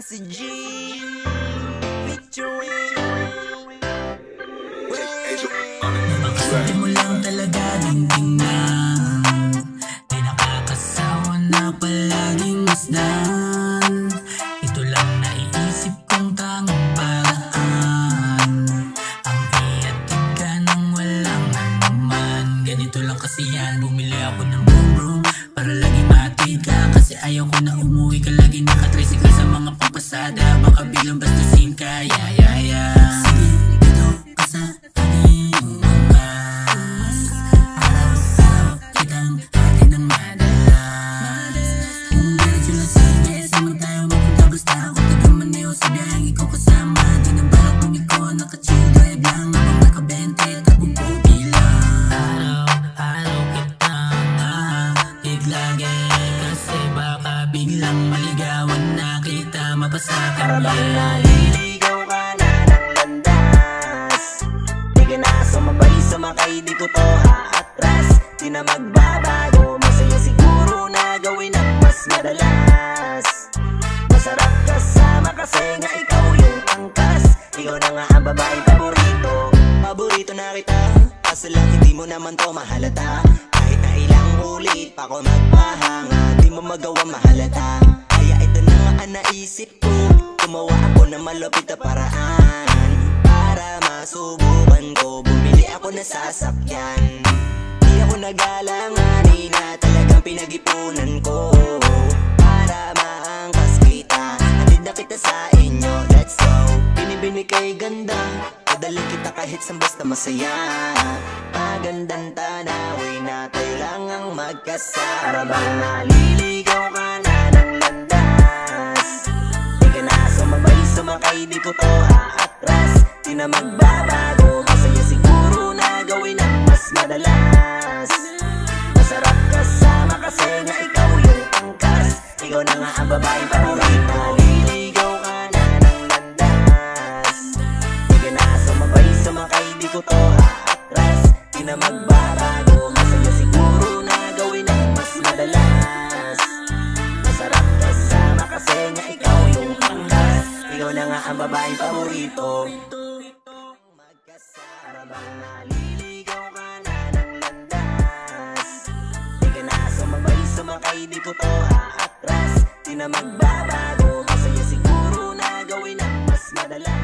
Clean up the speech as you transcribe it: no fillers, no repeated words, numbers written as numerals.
Si G featuring napakasabi mo lang talaga dingding na di nakakasawa na palaging masdan. Ito lang naiisip kong tanging paraan, ang iatid ka nang walang anuman. Ganito lang kasi yan, bumili ako ng room para lagi matid ka, kasi ayaw ko na umuwi ka lagi nakatricycle sa mga pampasada. Baka biglang bastusin ka, sige, dito ka sa aking bukas. Araw-araw kitang hatid ng madalas. Kung diretso lang sige, sama tayo mapunta basta ako taga-maneho sa biyaheng ikaw kasama. Di na balak kung ikaw naka-chill drive lang habang naka-bente at bumbuti lang. Araw-araw kitang nahatid lagi, kasi baka biglang maligawan na kita, mapasakan para bang naliligaw ka na ng landas. Di ka na sumakay, di ko to aatras. Di na magbabago, masaya siguro na gawin ang mas madalas. Masarap kasama kasi nga ikaw yung angkas. Ikaw na nga ang babae paborito na kita. Kaso lang hindi mo naman to mahalata. Kahit na ilang ulit pa ako magpahanga, di mo magawa mahalata. Kaya ito na nga ang naisip ko, gumawa ako ng malupit na paraan para masubukan ko. Bumili ako ng sasakyan, di ako nagalanganin na talagang pinag-ipunan ko para maangkas kita. Atid na kita sa inyo, let's go. Binibini kay ganda, dadalhin kita kahit saan basta masaya. Magandang tanawin na tayo lang ang magkasama. Para bang naliligaw ka na ng landas. Di ka na sumakay, di ko to aatras. Di na magbabago, masaya siguro na gawin ang mas madalas. Masarap kasama kasi nga ikaw yung angkas. Ikaw na nga ang babaeng paborito. Naliligaw ka na ng landas. Di ka na sumakay, di ko to aatras. Di na magbabago, masaya siguro na gawin ang mas madalas. Masarap kasama kasi nga ikaw yung angkas. Ikaw na nga ang babaeng paborito. Para bang naliligaw ka na ng landas. Di ka na sumakay, di ko to aatras. Di na magbabago, masaya siguro na gawin ang mas madalas.